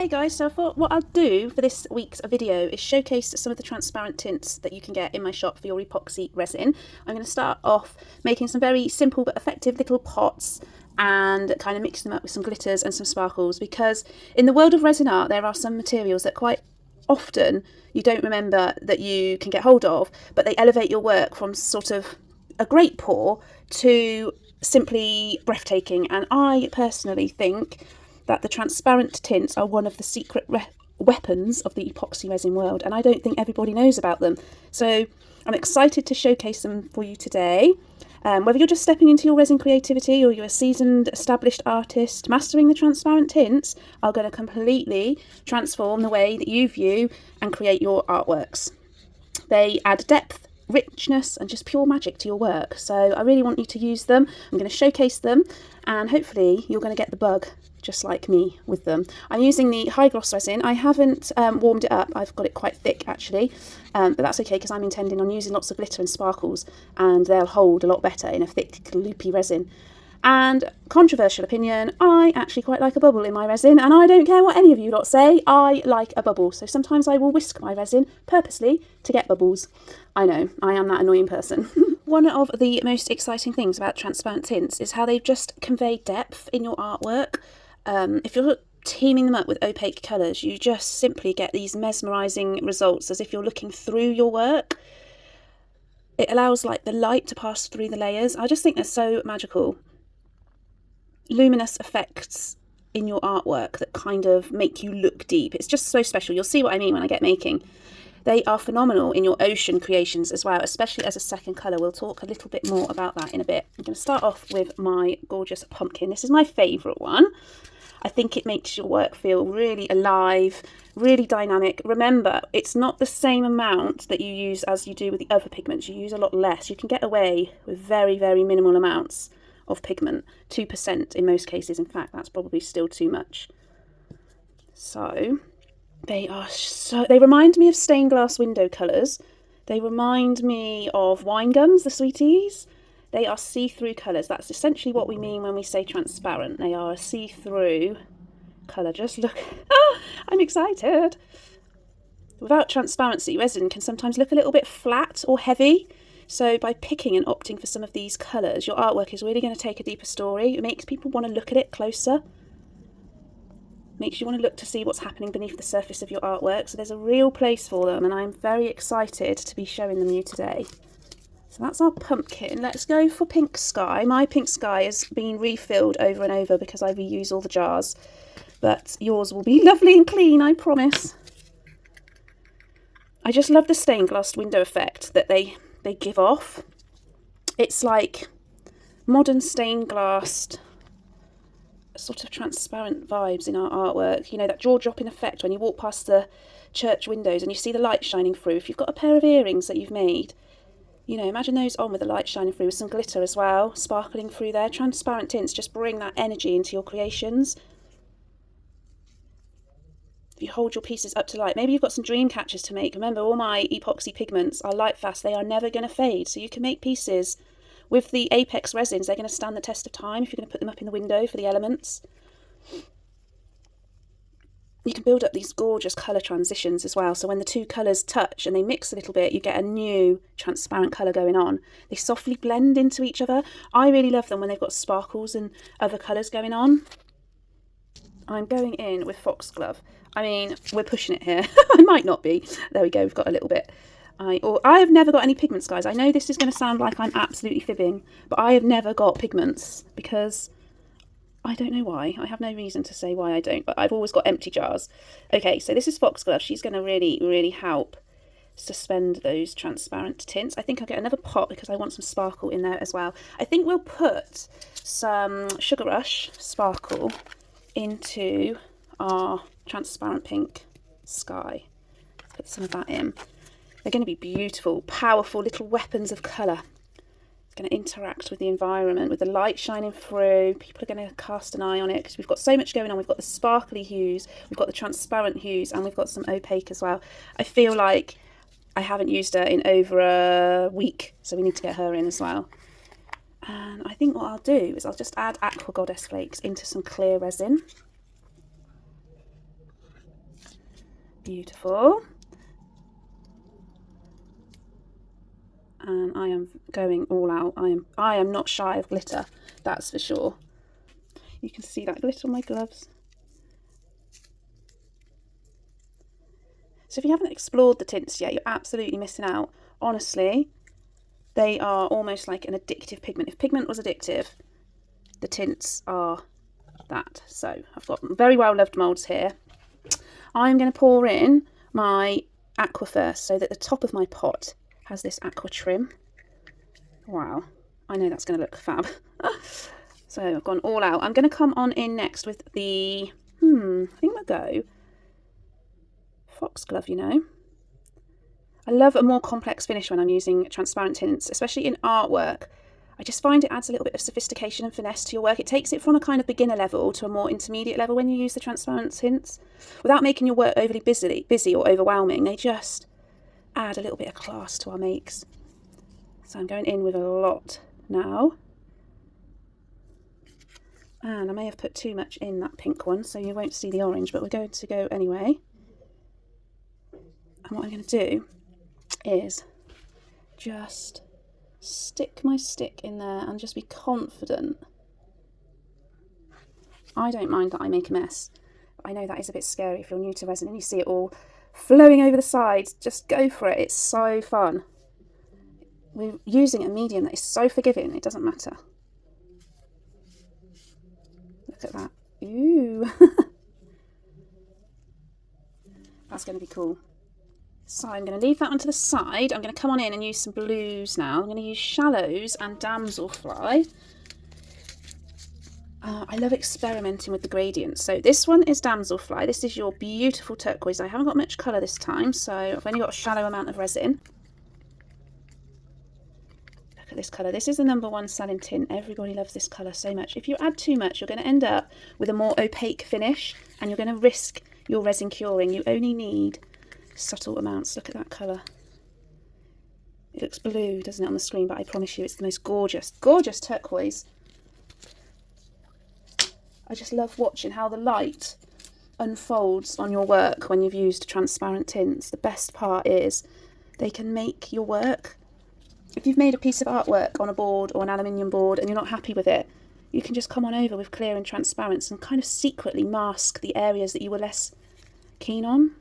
Hey guys, so I thought what I'll do for this week's video is showcase some of the transparent tints that you can get in my shop for your epoxy resin. I'm going to start off making some very simple but effective little pots and kind of mix them up with some glitters and some sparkles, because in the world of resin art there are some materials that quite often you don't remember that you can get hold of, but they elevate your work from sort of a great pour to simply breathtaking. And I personally think that the transparent tints are one of the secret weapons of the epoxy resin world, and I don't think everybody knows about them. So I'm excited to showcase them for you today. Whether you're just stepping into your resin creativity or you're a seasoned, established artist, mastering the transparent tints are going to completely transform the way that you view and create your artworks. They add depth, richness and just pure magic to your work. So I really want you to use them. I'm going to showcase them and hopefully you're going to get the bug just like me with them. I'm using the high gloss resin. I haven't warmed it up. I've got it quite thick actually, but that's okay because I'm intending on using lots of glitter and sparkles and they'll hold a lot better in a thick loopy resin. And controversial opinion, I actually quite like a bubble in my resin, and I don't care what any of you lot say, I like a bubble. So sometimes I will whisk my resin purposely to get bubbles. I know, I am that annoying person. One of the most exciting things about transparent tints is how they just convey depth in your artwork. If you're teaming them up with opaque colours, you just simply get these mesmerising results as if you're looking through your work. It allows like the light to pass through the layers. I just think they're so magical. Luminous effects in your artwork that kind of make you look deep. It's just so special. You'll see what I mean when I get making. They are phenomenal in your ocean creations as well, especially as a second colour. We'll talk a little bit more about that in a bit. I'm going to start off with my gorgeous pumpkin. This is my favourite one. I think it makes your work feel really alive, really dynamic. Remember, it's not the same amount that you use as you do with the other pigments. You use a lot less. You can get away with very, very minimal amounts of pigment, 2% in most cases. In fact, that's probably still too much. So they remind me of stained glass window colours. They remind me of wine gums, the sweeties. They are see-through colours. That's essentially what we mean when we say transparent. They are a see-through colour. Just look. I'm excited. Without transparency, resin can sometimes look a little bit flat or heavy. So by picking and opting for some of these colours, your artwork is really going to take a deeper story. It makes people want to look at it closer. Makes you want to look to see what's happening beneath the surface of your artwork. So there's a real place for them, and I'm very excited to be showing them you today. So that's our pumpkin. Let's go for pink sky. My pink sky has been refilled over and over because I reuse all the jars. But yours will be lovely and clean, I promise. I just love the stained glass window effect that they give off. It's like modern stained glass, sort of transparent vibes in our artwork. You know, that jaw-dropping effect when you walk past the church windows and you see the light shining through. If you've got a pair of earrings that you've made, you know, imagine those on with the light shining through with some glitter as well, sparkling through there. Transparent tints just bring that energy into your creations. If you hold your pieces up to light, maybe you've got some dream catchers to make. Remember, all my epoxy pigments are light fast. They are never going to fade. So you can make pieces with the Apex Resins. They're going to stand the test of time if you're going to put them up in the window for the elements. You can build up these gorgeous colour transitions as well. So when the two colours touch and they mix a little bit, you get a new transparent colour going on. They softly blend into each other. I really love them when they've got sparkles and other colours going on. I'm going in with foxglove. I mean, we're pushing it here. I might not be. There we go, we've got a little bit. I have never got any pigments, guys. I know this is going to sound like I'm absolutely fibbing, but I have never got pigments because I don't know why. I have no reason to say why I don't, but I've always got empty jars. Okay, so this is foxglove. She's going to really, really help suspend those transparent tints. I think I'll get another pot because I want some sparkle in there as well. I think we'll put some Sugar Rush sparkle into our transparent pink sky. Let's put some of that in. They're going to be beautiful, powerful little weapons of colour. It's going to interact with the environment, with the light shining through. People are going to cast an eye on it because we've got so much going on. We've got the sparkly hues, we've got the transparent hues, and we've got some opaque as well. I feel like I haven't used her in over a week, so we need to get her in as well. And I think what I'll do is I'll just add Aqua Goddess flakes into some clear resin. Beautiful. And I am going all out. I am not shy of glitter, that's for sure. You can see that glitter on my gloves. So if you haven't explored the tints yet, you're absolutely missing out. Honestly, they are almost like an addictive pigment. If pigment was addictive, the tints are that. So I've got very well loved moulds here. I'm going to pour in my aqua first, so that the top of my pot has this aqua trim. Wow, I know that's going to look fab. So I've gone all out. I'm going to come on in next with the, I think we'll go foxglove, you know. I love a more complex finish when I'm using transparent tints, especially in artwork. I just find it adds a little bit of sophistication and finesse to your work. It takes it from a kind of beginner level to a more intermediate level when you use the transparent tints, without making your work overly busy or overwhelming. They just add a little bit of class to our makes. So I'm going in with a lot now. And I may have put too much in that pink one, so you won't see the orange, but we're going to go anyway. And what I'm going to do is just stick my stick in there and just be confident. I don't mind that I make a mess. I know that is a bit scary if you're new to resin and you see it all flowing over the sides. Just go for it. It's so fun. We're using a medium that is so forgiving, it doesn't matter. Look at that. Ooh. That's going to be cool. So I'm going to leave that one to the side. I'm going to come on in and use some blues now. I'm going to use Shallows and Damselfly. I love experimenting with the gradients. So this one is Damselfly. This is your beautiful turquoise. I haven't got much colour this time, so I've only got a shallow amount of resin. Look at this colour. This is the #1 selling tint. Everybody loves this colour so much. If you add too much, you're going to end up with a more opaque finish and you're going to risk your resin curing. You only need subtle amounts. Look at that colour. It looks blue, doesn't it, on the screen, but I promise you it's the most gorgeous, gorgeous turquoise. I just love watching how the light unfolds on your work when you've used transparent tints. The best part is they can make your work. If you've made a piece of artwork on a board or an aluminium board and you're not happy with it, you can just come on over with clear and transparents and kind of secretly mask the areas that you were less keen on.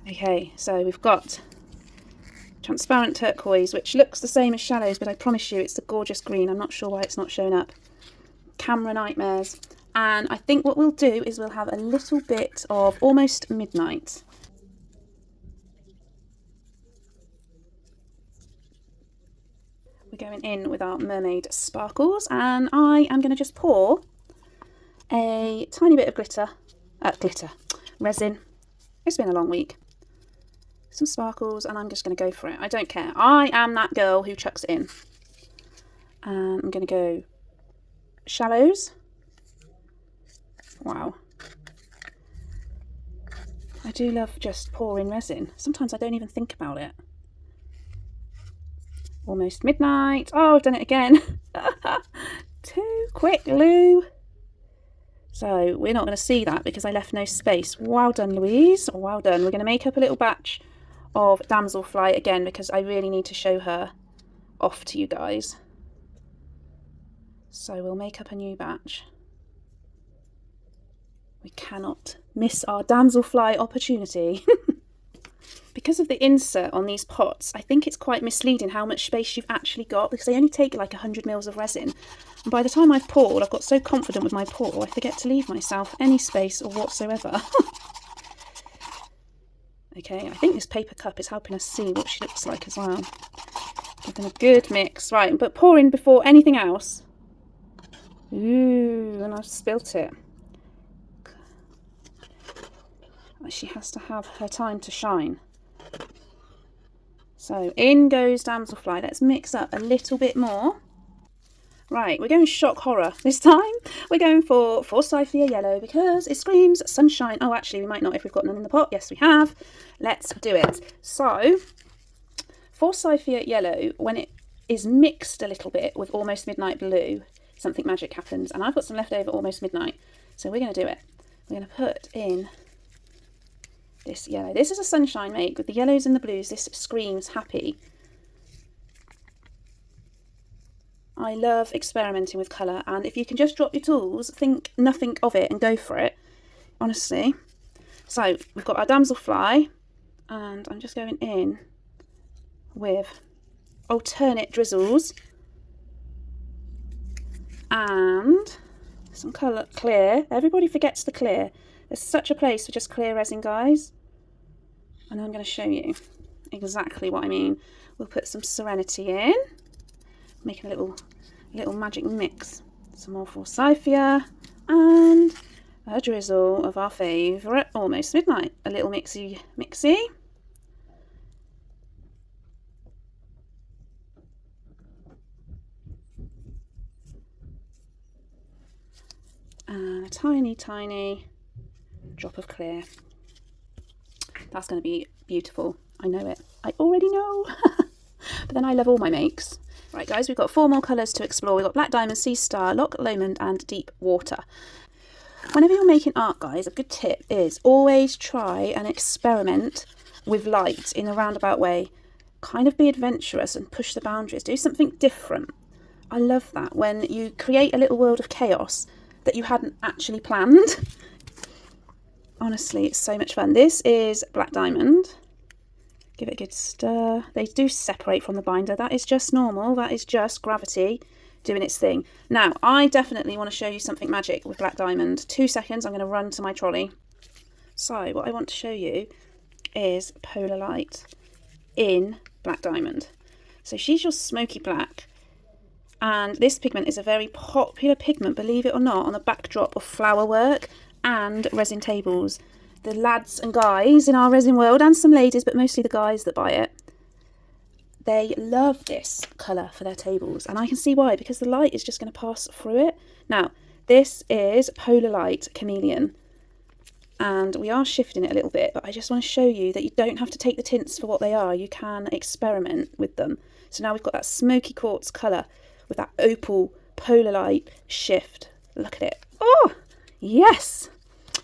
Okay, so we've got transparent turquoise, which looks the same as Shallows, but I promise you it's the gorgeous green. I'm not sure why it's not showing up. Camera Nightmares. And I think what we'll do is we'll have a little bit of Almost Midnight. We're going in with our Mermaid Sparkles, and I am going to just pour a tiny bit of resin. It's been a long week. Some sparkles, and I'm just going to go for it. I don't care. I am that girl who chucks it in. And I'm going to go Shallows. Wow. I do love just pouring resin. Sometimes I don't even think about it. Almost Midnight. Oh, I've done it again. Too quick, Lou. So we're not going to see that because I left no space. Well done, Louise. Well done. We're going to make up a little batch of Damselfly again because I really need to show her off to you guys. So we'll make up a new batch. We cannot miss our Damselfly opportunity. Because of the insert on these pots, I think it's quite misleading how much space you've actually got because they only take like 100 mils of resin. And by the time I've poured, I've got so confident with my pour, I forget to leave myself any space or whatsoever. Okay, I think this paper cup is helping us see what she looks like as well. Give them a good mix. Right, but pour in before anything else. Ooh, and I've spilt it. She has to have her time to shine. So in goes Damselfly. Let's mix up a little bit more. Right, we're going shock horror this time. We're going for Forsythia Yellow because it screams sunshine. Oh, actually, we might not if we've got none in the pot. Yes, we have. Let's do it. So, Forsythia Yellow, when it is mixed a little bit with Almost Midnight Blue, something magic happens. And I've got some leftover Almost Midnight, so we're going to do it. we're going to put in this yellow. This is a sunshine make with the yellows and the blues. This screams happy. I love experimenting with colour, and if you can just drop your tools, think nothing of it and go for it, honestly. So we've got our damselfly, and I'm just going in with alternate drizzles and some colour clear. Everybody forgets the clear. There's such a place for just clear resin, guys. And I'm going to show you exactly what I mean. We'll put some Serenity in, making a little magic mix. Some more Forsythia and a drizzle of our favourite Almost Midnight. A little mixy. And a tiny drop of clear. That's going to be beautiful. I know it. I already know. But then I love all my makes. Right, guys, we've got 4 more colours to explore. We've got Black Diamond, Sea Star, Loch Lomond and Deep Water. Whenever you're making art, guys, a good tip is always try and experiment with light in a roundabout way. Kind of be adventurous and push the boundaries. Do something different. I love that, when you create a little world of chaos that you hadn't actually planned. Honestly, it's so much fun. This is Black Diamond. Give it a good stir. They do separate from the binder. That is just normal. That is just gravity doing its thing. Now, I definitely want to show you something magic with Black Diamond. 2 seconds, I'm going to run to my trolley. So, what I want to show you is Polar Light in Black Diamond. So she's your smoky black. And this pigment is a very popular pigment, believe it or not, on the backdrop of flower work and resin tables. The lads and guys in our resin world, and some ladies, but mostly the guys that buy it, they love this colour for their tables. And I can see why, because the light is just going to pass through it. Now, this is Polar Light Chameleon. And we are shifting it a little bit, but I just want to show you that you don't have to take the tints for what they are. You can experiment with them. So now we've got that smoky quartz colour with that opal Polar Light shift. Look at it. Oh, yes!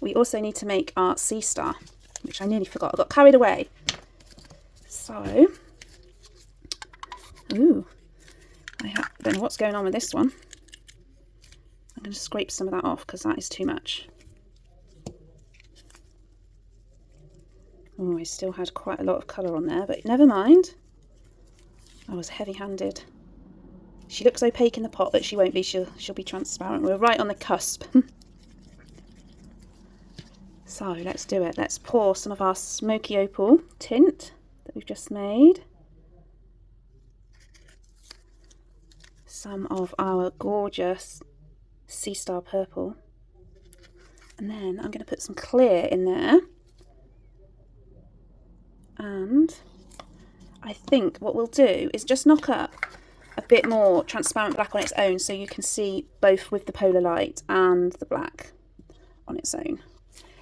We also need to make our Sea Star, which I nearly forgot. I got carried away. So, ooh, I don't know what's going on with this one. I'm going to scrape some of that off because that is too much. Oh, I still had quite a lot of colour on there, but never mind. I was heavy-handed. She looks opaque in the pot, but she won't be. She'll be transparent. We're right on the cusp. So let's do it. Let's pour some of our smoky opal tint that we've just made. Some of our gorgeous Sea Star purple. And then I'm going to put some clear in there. And I think what we'll do is just knock up a bit more transparent black on its own, so you can see both with the Polar Light and the black on its own.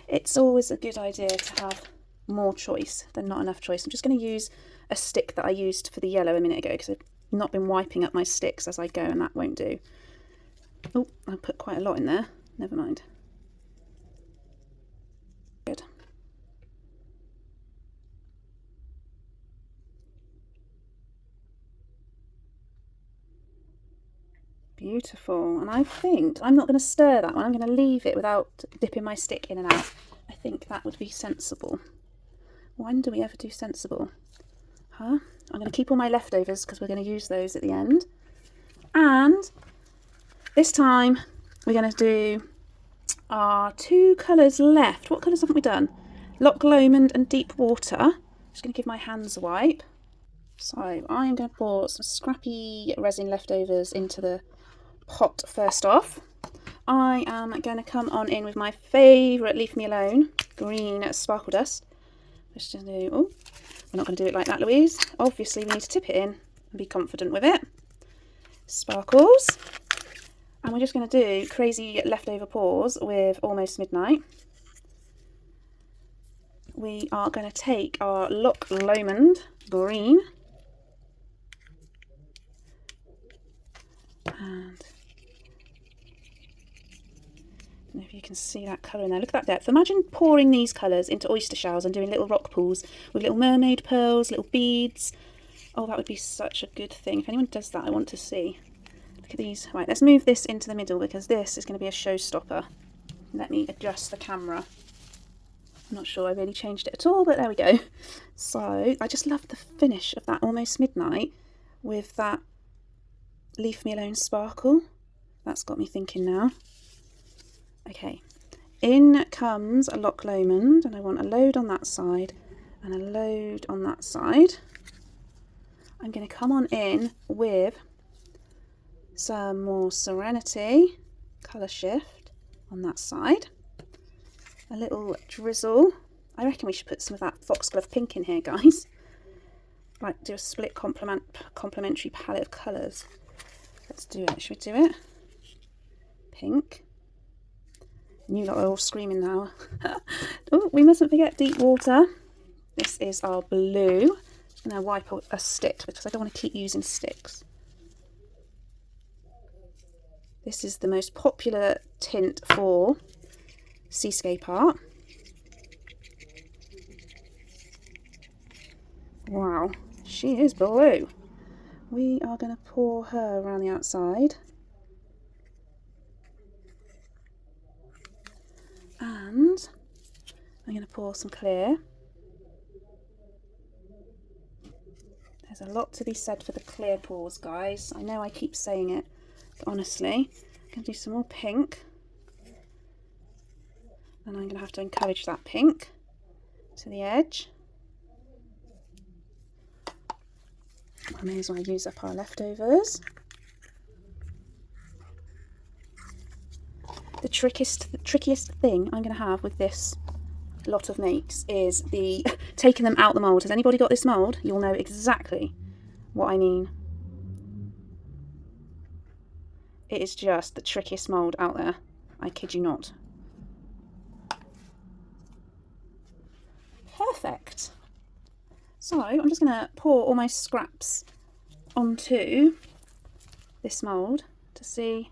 It's always a good idea to have more choice than not enough choice. I'm just going to use a stick that I used for the yellow a minute ago, because I've not been wiping up my sticks as I go, and that won't do. Oh, I put quite a lot in there. Never mind. Good. Beautiful. And I think I'm not going to stir that one. I'm going to leave it without dipping my stick in and out. I think that would be sensible. When do we ever do sensible? Huh? I'm going to keep all my leftovers because we're going to use those at the end. And this time we're going to do our 2 colours left. What colours haven't we done? Loch Lomond and Deep Water. Just going to give my hands a wipe. So I am going to pour some scrappy resin leftovers into the pot first off. I am going to come on in with my favourite Leave Me Alone green sparkle dust. Just to do, oh, we're not going to do it like that, Louise. Obviously we need to tip it in and be confident with it. Sparkles. And we're just going to do crazy leftover pours with Almost Midnight. We are going to take our Loch Lomond green and don't know if you can see that colour in there. Look at that depth. Imagine pouring these colours into oyster shells and doing little rock pools with little mermaid pearls, little beads. Oh, that would be such a good thing. If anyone does that, I want to see. Look at these. Right, let's move this into the middle because this is going to be a showstopper. Let me adjust the camera. I'm not sure I really changed it at all, but there we go. So I just love the finish of that Almost Midnight with that Leave Me Alone sparkle. That's got me thinking now. Okay, in comes a Loch Lomond, and I want a load on that side and a load on that side. I'm going to come on in with some more Serenity colour shift on that side. A little drizzle. I reckon we should put some of that foxglove pink in here, guys. Like, do a split complementary palette of colours. Let's do it. Should we do it? Pink. You lot are all screaming now. Oh, we mustn't forget deep water. This is our blue. I'm going to wipe a stick because I don't want to keep using sticks. This is the most popular tint for seascape art. Wow, she is blue. We are going to pour her around the outside. And I'm going to pour some clear. There's a lot to be said for the clear pours, guys. I know I keep saying it, but honestly, I'm going to do some more pink. And I'm going to have to encourage that pink to the edge. I may as well use up our leftovers. The trickiest thing I'm going to have with this lot of makes is the taking them out the mould. Has anybody got this mould? You'll know exactly what I mean. It is just the trickiest mould out there. I kid you not. Perfect. So I'm just going to pour all my scraps onto this mould to see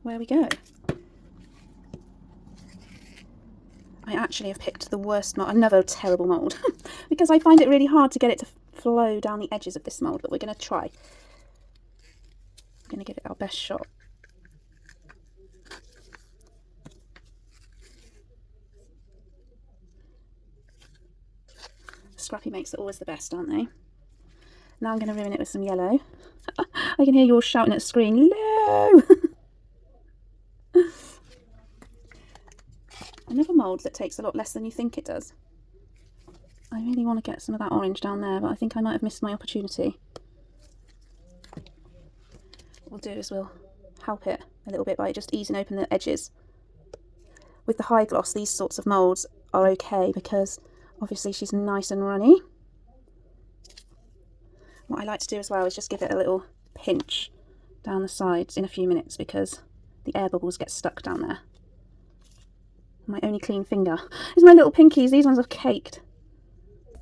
where we go. I actually have picked the worst mould, another terrible mould, because I find it really hard to get it to flow down the edges of this mould, but we're going to try. I'm going to give it our best shot. Scrappy makes are always the best, aren't they? Now I'm going to ruin it with some yellow. I can hear you all shouting at the screen, no! Another mould that takes a lot less than you think it does. I really want to get some of that orange down there, but I think I might have missed my opportunity. What we'll do is we'll help it a little bit by just easing open the edges. With the high gloss, these sorts of moulds are okay because obviously she's nice and runny. What I like to do as well is just give it a little pinch down the sides in a few minutes because the air bubbles get stuck down there. My only clean finger is my little pinkies. These ones are caked.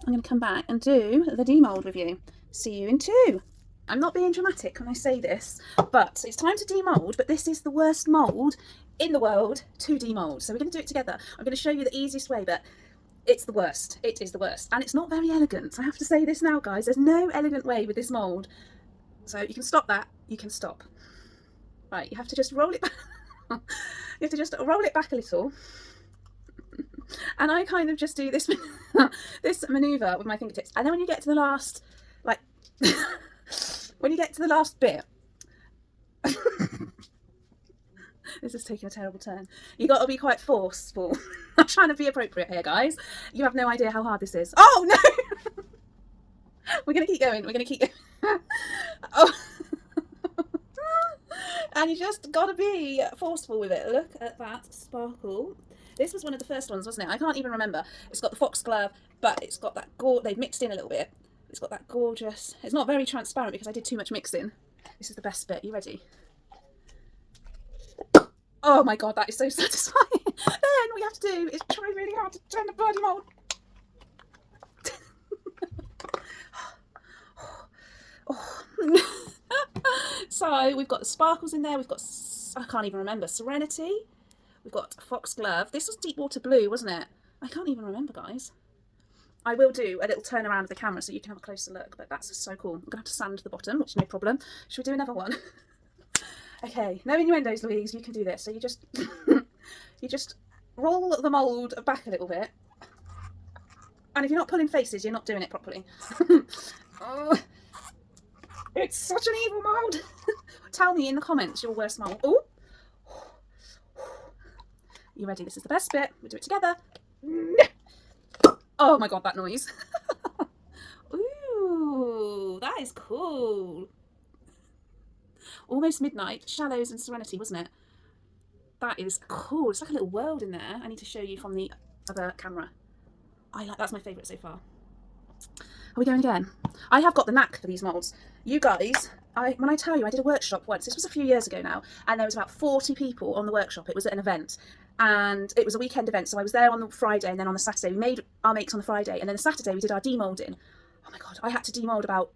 I'm going to come back and do the demold with you. See you in 2. I'm not being dramatic when I say this, but it's time to demold, but this is the worst mould in the world to demold. So we're going to do it together. I'm going to show you the easiest way, but it's the worst. It is the worst. And it's not very elegant. I have to say this now, guys. There's no elegant way with this mould. So you can stop that. You can stop. Right, you have to just roll it back. You have to just roll it back a little. And I kind of just do this this manoeuvre with my fingertips. And then when you get to the last, like, when you get to the last bit, this is taking a terrible turn. You got to be quite forceful. I'm trying to be appropriate here, guys. You have no idea how hard this is. Oh no! We're gonna keep going. We're gonna keep going. Oh. And you just got to be forceful with it. Look at that sparkle. This was one of the first ones, wasn't it? I can't even remember. It's got the foxglove, but it's got that they've mixed in a little bit. It's got that gorgeous. It's not very transparent because I did too much mixing. This is the best bit. You ready? Oh my god, that is so satisfying. Then what you have to do is try really hard to turn the bloody mould. So we've got the sparkles in there. We've got, I can't even remember, Serenity. We've got Foxglove. This was Deep Water Blue, wasn't it? I can't even remember, guys. I will do a little turn around of the camera so you can have a closer look, but that's so cool. I'm going to have to sand the bottom, which is no problem. Should we do another one? Okay, no innuendos, Louise, you can do this. So you just, you just roll the mould back a little bit. And if you're not pulling faces, you're not doing it properly. Oh, it's such an evil mould. Tell me in the comments your worst mould. Oh, you ready? This is the best bit. We'll do it together. Oh my god, that noise. Ooh, that is cool. Almost Midnight, Shallows and Serenity, wasn't it? That is cool. It's like a little world in there. I need to show you from the other camera. That's my favourite so far. Are we going again? I have got the knack for these moulds. You guys, when I tell you, I did a workshop once. This was a few years ago now, and there was about 40 people on the workshop. It was at an event, and it was a weekend event. So I was there on the Friday, and then on the Saturday we made our makes on the Friday, and then the Saturday we did our demolding. Oh my god, I had to demold about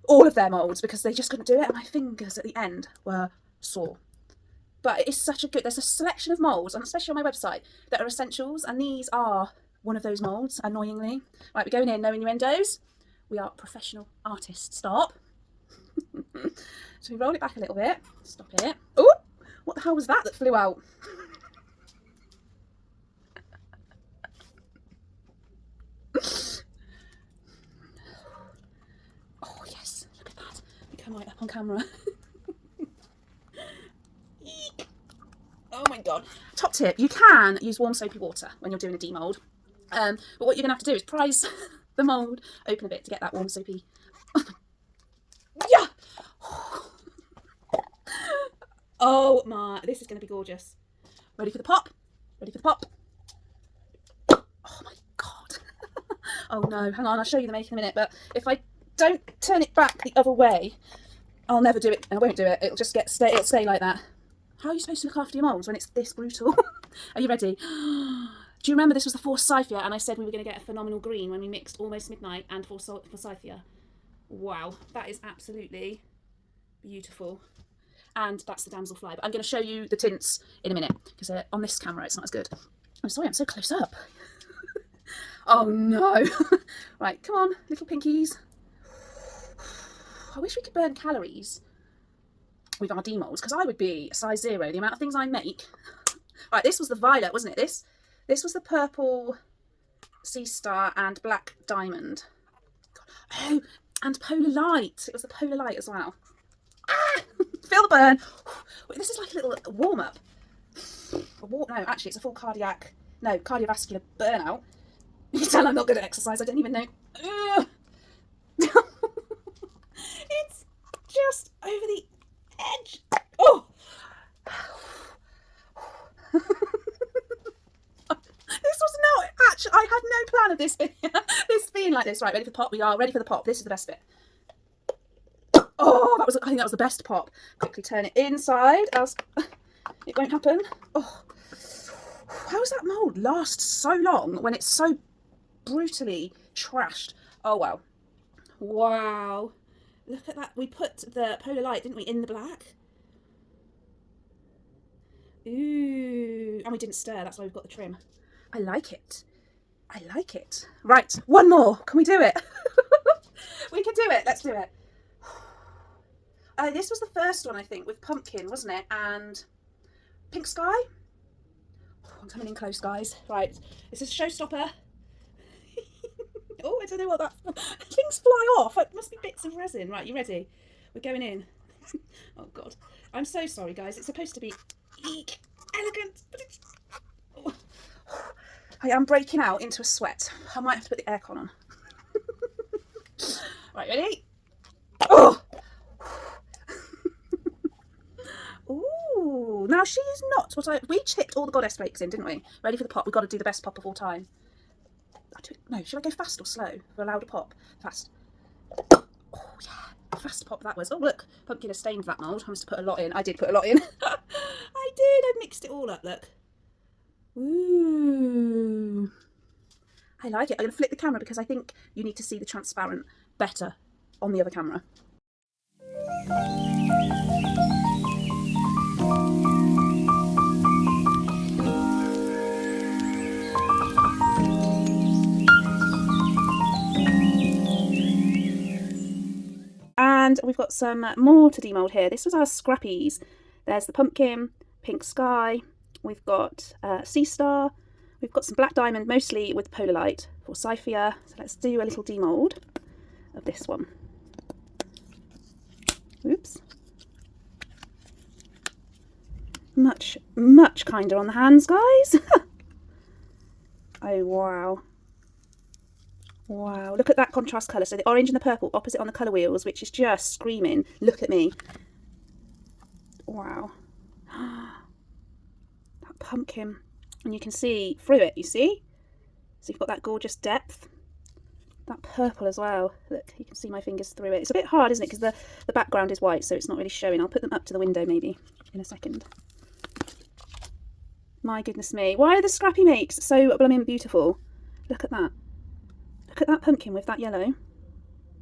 all of their moulds because they just couldn't do it, and my fingers at the end were sore. But it is such a good, there's a selection of moulds, and especially on my website, that are essentials, and these are one of those moulds, annoyingly. Right, we're going in, no innuendos. We are professional artists. Stop. So we roll it back a little bit. Stop it. Oh, what the hell was that flew out? Oh yes, look at that. We come right up on camera. Eek. Oh my god. Top tip, you can use warm soapy water when you're doing a demold. But what you're going to have to do is prise the mould open a bit to get that warm soapy. Yeah. Oh my, this is going to be gorgeous. Ready for the pop? Ready for the pop? Oh my god. Oh no, hang on, I'll show you the make in a minute, but if I don't turn it back the other way, I'll never do it. I won't do it. It'll just it'll stay like that. How are you supposed to look after your moulds when it's this brutal? Are you ready? Do you remember this was the Forsythia, and I said we were going to get a phenomenal green when we mixed Almost Midnight and Forsythia? Wow, that is absolutely beautiful. And that's the Damselfly. But I'm going to show you the tints in a minute, because on this camera it's not as good. I'm sorry, I'm so close up. Oh no. Right, come on, little pinkies. I wish we could burn calories with our demolds, because I would be a size 0. The amount of things I make. Right, this was the violet, wasn't it? This was the purple sea star and black diamond. Oh, and polar light. It was the polar light as well. Ah! Feel the burn. This is like a little warm up. No, actually, it's a full cardiovascular burnout. You can tell I'm not good at exercise. I don't even know. It's just over the edge. Oh. This was not actually. I had no plan of this being like this. Right, ready for the pop? We are ready for the pop. This is the best bit. Oh, I think that was the best pop. Quickly turn it inside, else it won't happen. Oh, how does that mould last so long when it's so brutally trashed? Oh wow, wow! Look at that. We put the polar light, didn't we, in the black? Ooh, and we didn't stir. That's why we've got the trim. I like it. I like it. Right, one more. Can we do it? We can do it. Let's do it. This was the first one, I think, with pumpkin, wasn't it? And pink sky. Oh, I'm coming in close, guys. Right, this is a showstopper. Oh, I don't know what that. Things fly off. It must be bits of resin. Right, you ready? We're going in. Oh God, I'm so sorry, guys. It's supposed to be elegant, but it's. Oh. I am breaking out into a sweat. I might have to put the aircon on. Right, ready? Oh. Ooh, now she is not what we chipped all the goddess flakes in, didn't we? Ready for the pop? We've got to do the best pop of all time. No, should I go fast or slow for a louder pop? Fast. Oh yeah, fast pop that was. Oh look, pumpkin has stained that mould. I must have put a lot in. I did put a lot in. I did. I mixed it all up. Look. Ooh, I like it. I'm going to flip the camera because I think you need to see the transparent better on the other camera. And we've got some more to demold here. This was our scrappies. There's the pumpkin, pink sky, we've got sea star, we've got some black diamond, mostly with polar light for Cyphia. So let's do a little demold of this one. Oops. Much kinder on the hands, guys. Oh, wow. Wow, look at that contrast colour. So the orange and the purple opposite on the colour wheels, which is just screaming. Look at me. Wow. That pumpkin. And you can see through it, you see? So you've got that gorgeous depth. That purple as well. Look, you can see my fingers through it. It's a bit hard, isn't it? Because the background is white, so it's not really showing. I'll put them up to the window maybe in a second. My goodness me. Why are the scrappy makes so blooming beautiful? Look at that. Look at that pumpkin with that yellow.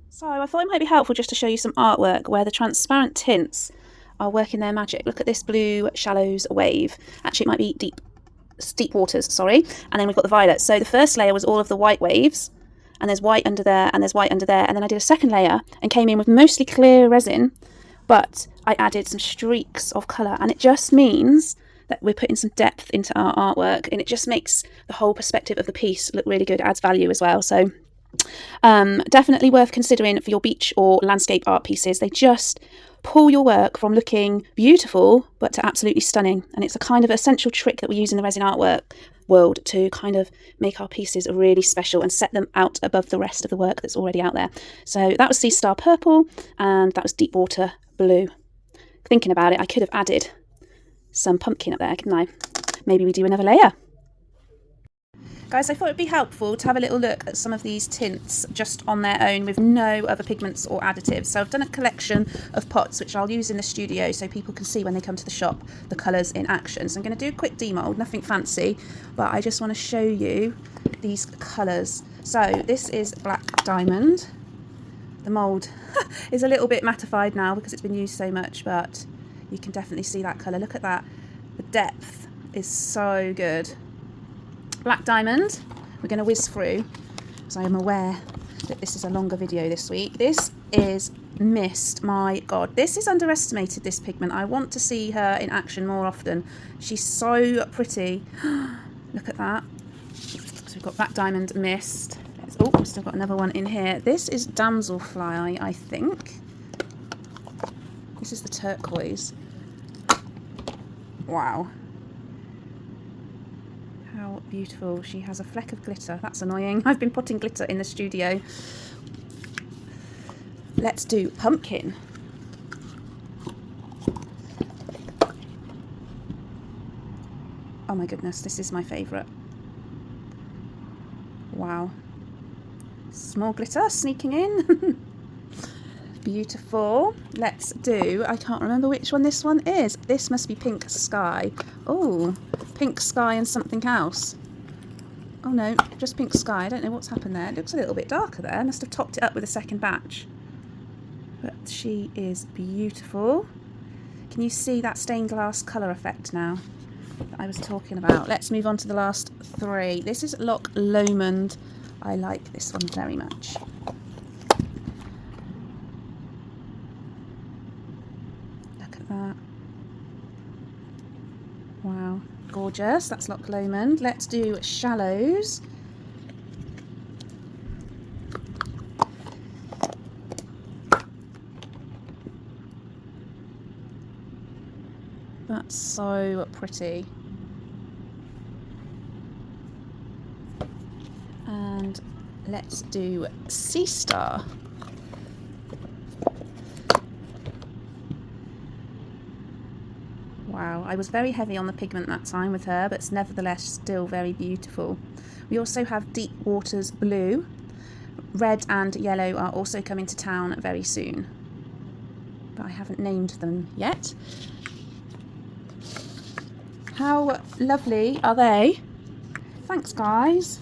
So I thought it might be helpful just to show you some artwork where the transparent tints are working their magic. Look at this blue shallows wave. Actually, it might be deep waters, sorry. And then we've got the violet. So the first layer was all of the white waves, and there's white under there, and there's white under there. And then I did a second layer and came in with mostly clear resin, but I added some streaks of colour, and it just means that we're putting some depth into our artwork, and it just makes the whole perspective of the piece look really good. It adds value as well. So definitely worth considering for your beach or landscape art pieces. They just pull your work from looking beautiful but to absolutely stunning, and it's a kind of essential trick that we use in the resin artwork world to kind of make our pieces really special and set them out above the rest of the work that's already out there. So that was Sea Star Purple, and that was Deep Water Blue. Thinking about it, I could have added some pumpkin up there, couldn't I? Maybe we do another layer. Guys, I thought it'd be helpful to have a little look at some of these tints just on their own with no other pigments or additives. So I've done a collection of pots which I'll use in the studio so people can see when they come to the shop the colours in action. So I'm going to do a quick demold, nothing fancy, but I just want to show you these colours. So this is Black Diamond. The mould is a little bit mattified now because it's been used so much, but you can definitely see that colour. Look at that. The depth is so good. Black Diamond, we're going to whiz through because I am aware that this is a longer video this week. This is Mist. My God, this is underestimated, this pigment. I want to see her in action more often. She's so pretty. Look at that. So we've got Black Diamond, Mist. Oh, I've still got another one in here. This is Damselfly, I think. This is the turquoise. Wow. How beautiful. She has a fleck of glitter. That's annoying. I've been putting glitter in the studio. Let's do pumpkin. Oh my goodness, this is my favourite. Wow. Small glitter sneaking in. Beautiful. Let's do, I can't remember which one this one is. This must be Pink Sky. Oh, Pink Sky and something else. Oh no, just Pink Sky. I don't know what's happened there. It looks a little bit darker there. I must have topped it up with a second batch. But she is beautiful. Can you see that stained glass colour effect now that I was talking about? Let's move on to the last three. This is Loch Lomond. I like this one very much. That. Wow, gorgeous. That's Loch Lomond. Let's do Shallows. That's so pretty. And let's do Sea Star. Wow, I was very heavy on the pigment that time with her, but it's nevertheless still very beautiful. We also have Deep Waters Blue. Red and yellow are also coming to town very soon, but I haven't named them yet. How lovely are they? Thanks, guys.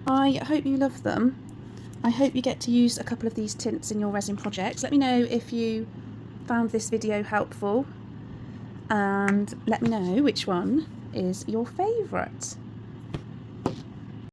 I hope you love them. I hope you get to use a couple of these tints in your resin projects. Let me know if you found this video helpful, and let me know which one is your favourite.